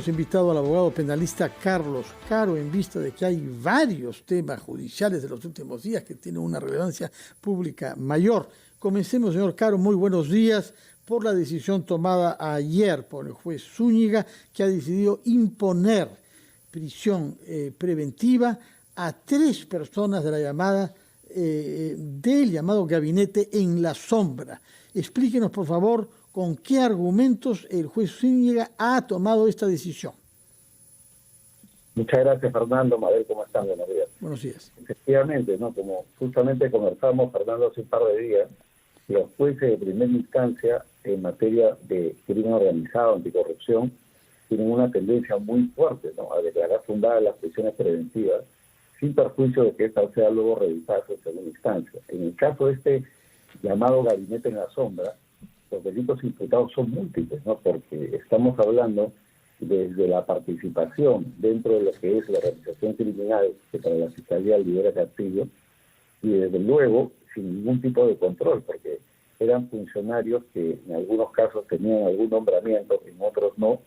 hemos invitado al abogado penalista Carlos Caro en vista de que hay varios temas judiciales de los últimos días que tienen una relevancia pública mayor. Comencemos, señor Caro, muy buenos días, por la decisión tomada ayer por el juez Zúñiga, que ha decidido imponer prisión preventiva a 3 personas de la llamada del llamado gabinete en la sombra. Explíquenos, por favor, con qué argumentos el juez Zúñiga ha tomado esta decisión. Muchas gracias, Fernando. Mabel, ¿cómo están? Buenos días. Buenos días. Efectivamente, ¿no? Como justamente conversamos, Fernando, hace un par de días, los jueces de primera instancia en materia de crimen organizado, anticorrupción, tienen una tendencia muy fuerte, ¿no?, a declarar fundadas las prisiones preventivas, sin perjuicio de que esta sea luego revisada en segunda instancia. En el caso de este llamado gabinete en la sombra, los delitos imputados son múltiples, ¿no?, porque estamos hablando desde la participación dentro de lo que es la organización criminal, que para la Fiscalía libera Castillo, y desde luego sin ningún tipo de control, porque eran funcionarios que en algunos casos tenían algún nombramiento, en otros no,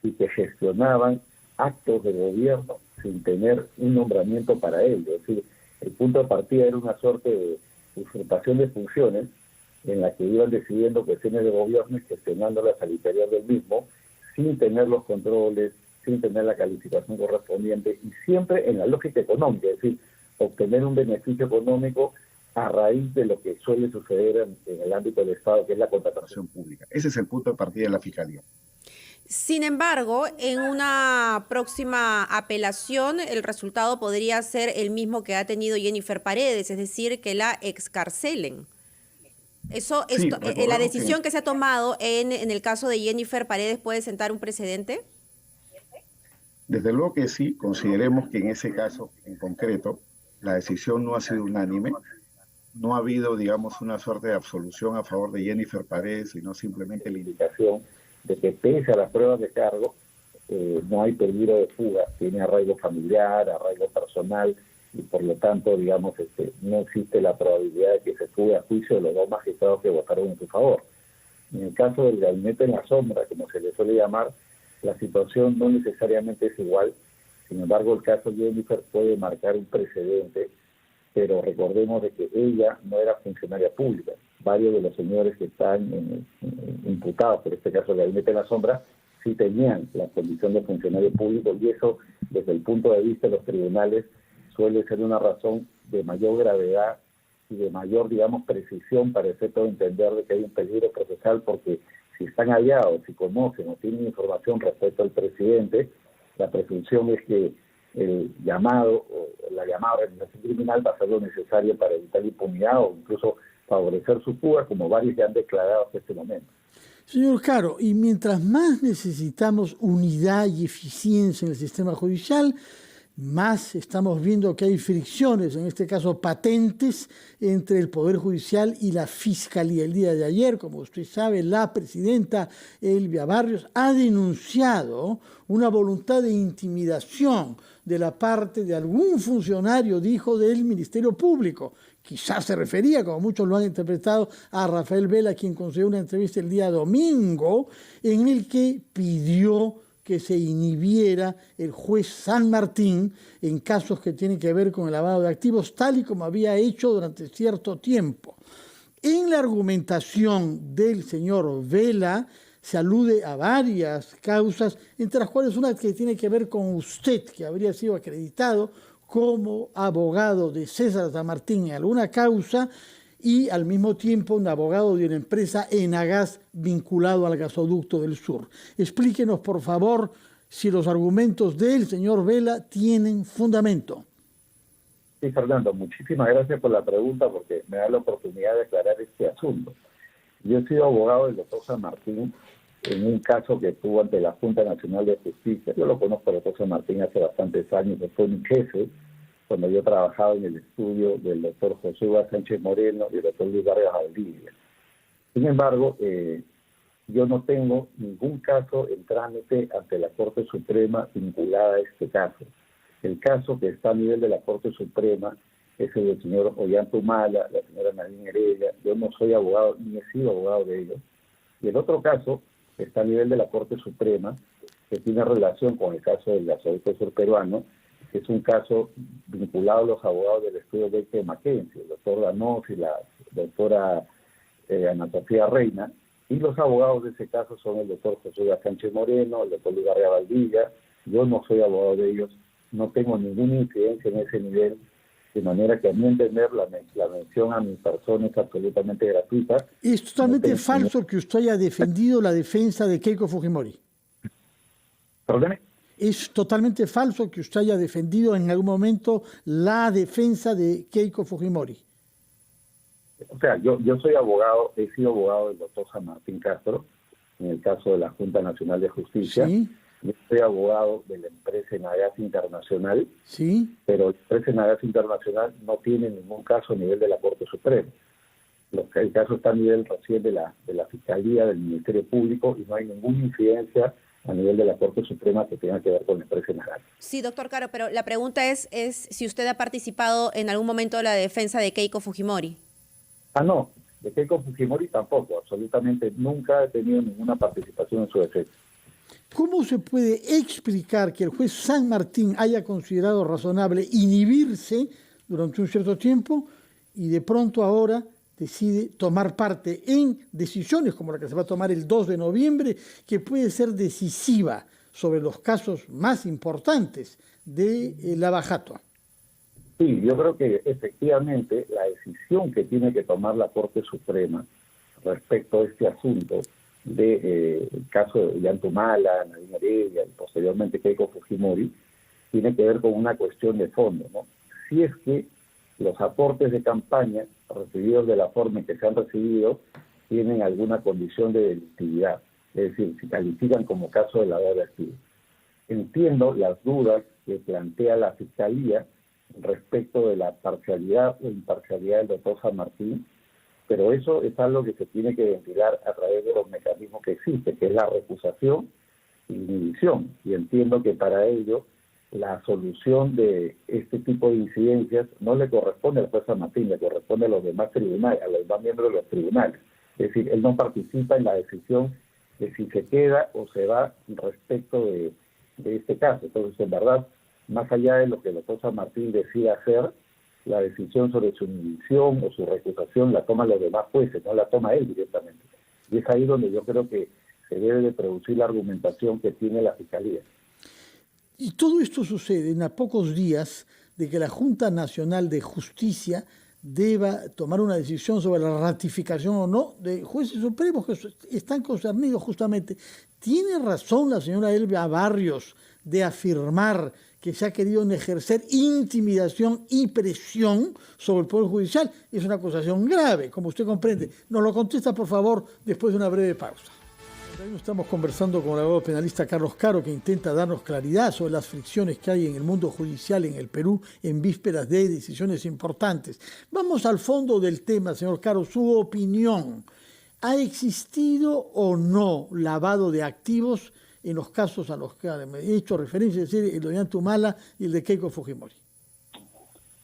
y que gestionaban actos de gobierno sin tener un nombramiento para ello. Es decir, el punto de partida era una suerte de usurpación de funciones en la que iban decidiendo cuestiones de gobierno y gestionándolas al interior del mismo, sin tener los controles, sin tener la calificación correspondiente y siempre en la lógica económica, es decir, obtener un beneficio económico a raíz de lo que suele suceder en el ámbito del Estado, que es la contratación pública. Ese es el punto de partida de la Fiscalía. Sin embargo, en una próxima apelación, el resultado podría ser el mismo que ha tenido Jennifer Paredes, es decir, que la excarcelen. ¿La decisión que se ha tomado en el caso de Jennifer Paredes puede sentar un precedente? Desde luego que sí, consideremos que en ese caso en concreto la decisión no ha sido unánime, no ha habido, digamos, una suerte de absolución a favor de Jennifer Paredes, sino simplemente la indicación de que pese a las pruebas de cargo, no hay peligro de fuga, tiene arraigo familiar, arraigo personal, y por lo tanto, digamos, no existe la probabilidad de que se fugue a juicio de los 2 magistrados que votaron en su favor. En el caso del gabinete en la sombra, como se le suele llamar, la situación no necesariamente es igual. Sin embargo, el caso de Jennifer puede marcar un precedente, pero recordemos de que ella no era funcionaria pública. Varios de los señores que están imputados por este caso del gabinete en la sombra sí tenían la condición de funcionario público, y eso, desde el punto de vista de los tribunales, suele ser una razón de mayor gravedad y de mayor, digamos, precisión para efecto de entender de que hay un peligro procesal, porque si están hallados, si conocen o tienen información respecto al presidente, la presunción es que el llamado o la llamada organización criminal va a hacer lo necesario para evitar impunidad o incluso favorecer su fuga, como varios ya han declarado hasta este momento. Señor Caro, y mientras más necesitamos unidad y eficiencia en el sistema judicial, más estamos viendo que hay fricciones, en este caso patentes, entre el Poder Judicial y la Fiscalía. El día de ayer, como usted sabe, la presidenta Elvia Barrios ha denunciado una voluntad de intimidación de la parte de algún funcionario, dijo, del Ministerio Público. Quizás se refería, como muchos lo han interpretado, a Rafael Vela, quien concedió una entrevista el día domingo, en el que pidió que se inhibiera el juez San Martín en casos que tienen que ver con el lavado de activos, tal y como había hecho durante cierto tiempo. En la argumentación del señor Vela se alude a varias causas, entre las cuales una que tiene que ver con usted, que habría sido acreditado como abogado de César San Martín en alguna causa, y al mismo tiempo un abogado de una empresa Enagas vinculado al gasoducto del sur. Explíquenos, por favor, si los argumentos del señor Vela tienen fundamento. Sí, Fernando, muchísimas gracias por la pregunta, porque me da la oportunidad de aclarar este asunto. Yo he sido abogado del doctor San Martín en un caso que tuvo ante la Junta Nacional de Justicia. Yo lo conozco al doctor San Martín hace bastantes años, que fue mi jefe cuando yo trabajaba en el estudio del doctor Josué Sánchez Moreno y el doctor Luis Vargas Valdivia. Sin embargo, yo no tengo ningún caso en trámite ante la Corte Suprema vinculada a este caso. El caso que está a nivel de la Corte Suprema es el del señor Ollantumala, la señora Nadine Heredia. Yo no soy abogado, ni he sido abogado de ellos. Y el otro caso que está a nivel de la Corte Suprema que tiene relación con el caso del gasoducto surperuano, que es un caso vinculado a los abogados del estudio de Mackenzie, el doctor Danós y la doctora Ana Sofía Reina, y los abogados de ese caso son el doctor José Sánchez Moreno, el doctor Luis García Valdivia. Yo no soy abogado de ellos, no tengo ninguna incidencia en ese nivel, de manera que a mi entender la mención a mi persona es absolutamente gratuita. Es totalmente falso que usted haya defendido la defensa de Keiko Fujimori. ¿Perdone? Es totalmente falso que usted haya defendido en algún momento la defensa de Keiko Fujimori. O sea, yo soy abogado, he sido abogado del doctor San Martín Castro, en el caso de la Junta Nacional de Justicia. Sí. Yo soy abogado de la empresa Enagas Internacional, Sí. pero la empresa Enagas Internacional no tiene ningún caso a nivel de la Corte Suprema. El caso está a nivel recién de la Fiscalía, del Ministerio Público, y no hay ninguna incidencia a nivel de la Corte Suprema que tenga que ver con la empresa Enagas. Sí, doctor Caro, pero la pregunta es si usted ha participado en algún momento de la defensa de Keiko Fujimori. No, de Keiko Fujimori tampoco, absolutamente nunca he tenido ninguna participación en su defensa. ¿Cómo se puede explicar que el juez San Martín haya considerado razonable inhibirse durante un cierto tiempo y de pronto ahora decide tomar parte en decisiones como la que se va a tomar el 2 de noviembre, que puede ser decisiva sobre los casos más importantes de Lava Jato? Sí, yo creo que efectivamente la decisión que tiene que tomar la Corte Suprema respecto a este asunto del caso de Ollantumala, Nadine Heredia y posteriormente Keiko Fujimori, tiene que ver con una cuestión de fondo, ¿no? Si es que los aportes de campaña recibidos de la forma en que se han recibido tienen alguna condición de delictividad, es decir, si califican como caso de lavado de activos. Entiendo las dudas que plantea la Fiscalía respecto de la parcialidad o imparcialidad del doctor San Martín, pero eso es algo que se tiene que ventilar a través de los mecanismos que existen, que es la recusación y inhibición. Y entiendo que para ello la solución de este tipo de incidencias no le corresponde al juez San Martín, le corresponde a los demás tribunales, a los demás miembros de los tribunales. Es decir, él no participa en la decisión de si se queda o se va respecto de este caso. Entonces, en verdad, más allá de lo que el doctor San Martín decida hacer, la decisión sobre su inhibición o su recusación la toman los demás jueces, no la toma él directamente. Y es ahí donde yo creo que se debe de producir la argumentación que tiene la Fiscalía. Y todo esto sucede en a pocos días de que la Junta Nacional de Justicia deba tomar una decisión sobre la ratificación o no de jueces supremos que están concernidos justamente. ¿Tiene razón la señora Elvia Barrios de afirmar que se ha querido ejercer intimidación y presión sobre el Poder Judicial? Es una acusación grave, como usted comprende. Nos lo contesta, por favor, después de una breve pausa. Hoy estamos conversando con el abogado penalista Carlos Caro, que intenta darnos claridad sobre las fricciones que hay en el mundo judicial en el Perú en vísperas de decisiones importantes. Vamos al fondo del tema, señor Caro, su opinión. ¿Ha existido o no lavado de activos en los casos a los que he hecho referencia, es decir, el de Ollantumala y el de Keiko Fujimori?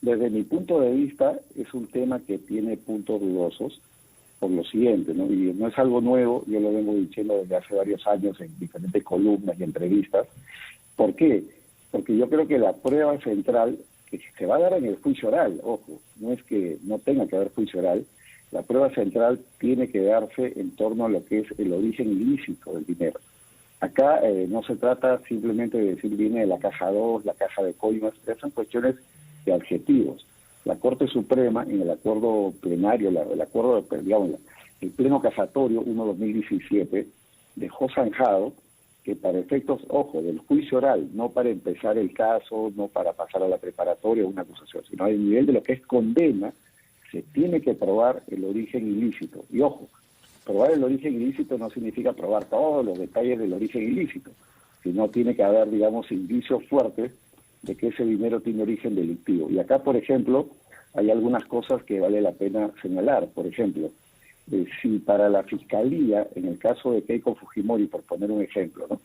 Desde mi punto de vista, es un tema que tiene puntos dudosos por lo siguiente, ¿no? Y no es algo nuevo, yo lo vengo diciendo desde hace varios años en diferentes columnas y entrevistas. ¿Por qué? Porque yo creo que la prueba central que se va a dar en el juicio oral, ojo, no es que no tenga que haber juicio oral, la prueba central tiene que darse en torno a lo que es el origen ilícito del dinero. Acá no se trata simplemente de decir viene de la caja 2, la caja de coimas, son cuestiones de adjetivos. La Corte Suprema, en el acuerdo plenario, el acuerdo, digamos, el pleno casatorio 1-2017, dejó zanjado que para efectos, ojo, del juicio oral, no para empezar el caso, no para pasar a la preparatoria o una acusación, sino a nivel de lo que es condena, se tiene que probar el origen ilícito. Y ojo, probar el origen ilícito no significa probar todos los detalles del origen ilícito, sino tiene que haber, digamos, indicios fuertes de que ese dinero tiene origen delictivo. Y acá, por ejemplo, hay algunas cosas que vale la pena señalar. Por ejemplo, si para la Fiscalía, en el caso de Keiko Fujimori, por poner un ejemplo, ¿no?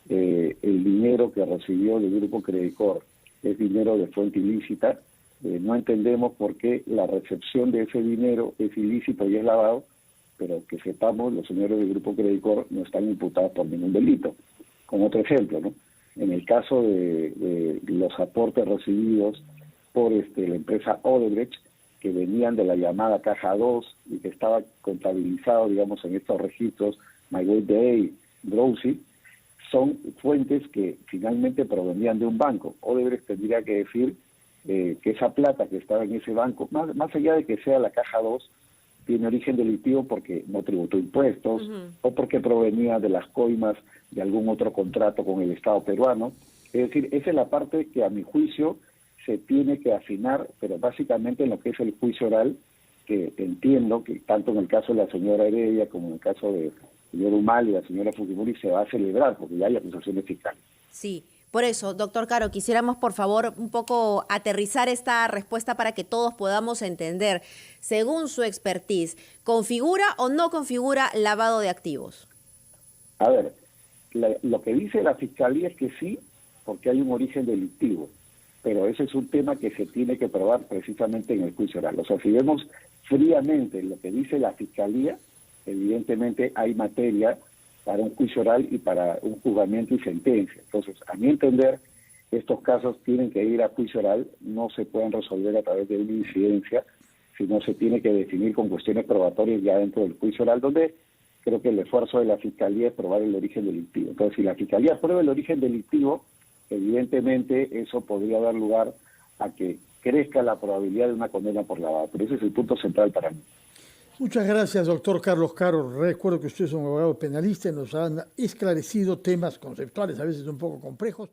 El dinero que recibió del Grupo Credicor es dinero de fuente ilícita, no entendemos por qué la recepción de ese dinero es ilícito y es lavado, pero que sepamos, los señores del Grupo Credicor no están imputados por ningún delito. con otro ejemplo, ¿no? En el caso de los aportes recibidos por la empresa Odebrecht, que venían de la llamada Caja 2 y que estaba contabilizado, digamos, en estos registros, MyWayBay, Browsy, son fuentes que finalmente provenían de un banco. Odebrecht tendría que decir que esa plata que estaba en ese banco, más allá de que sea la Caja 2, tiene origen delictivo porque no tributó impuestos o porque provenía de las coimas de algún otro contrato con el Estado peruano. Es decir, esa es la parte que a mi juicio se tiene que afinar, pero básicamente en lo que es el juicio oral, que entiendo que tanto en el caso de la señora Heredia como en el caso del señor Humala y la señora Fujimori se va a celebrar porque ya hay acusaciones fiscales. Sí. Por eso, doctor Caro, quisiéramos, por favor, un poco aterrizar esta respuesta para que todos podamos entender, según su expertise, ¿configura o no configura lavado de activos? A ver, lo que dice la Fiscalía es que sí, porque hay un origen delictivo, pero ese es un tema que se tiene que probar precisamente en el juicio oral. O sea, si vemos fríamente lo que dice la Fiscalía, evidentemente hay materia para un juicio oral y para un juzgamiento y sentencia. Entonces, a mi entender, estos casos tienen que ir a juicio oral, no se pueden resolver a través de una incidencia, sino se tiene que definir con cuestiones probatorias ya dentro del juicio oral, donde creo que el esfuerzo de la Fiscalía es probar el origen delictivo. Entonces, si la Fiscalía prueba el origen delictivo, evidentemente eso podría dar lugar a que crezca la probabilidad de una condena por lavado. Pero ese es el punto central para mí. Muchas gracias, doctor Carlos Caro. Recuerdo que usted es un abogado penalista y nos han esclarecido temas conceptuales, a veces un poco complejos.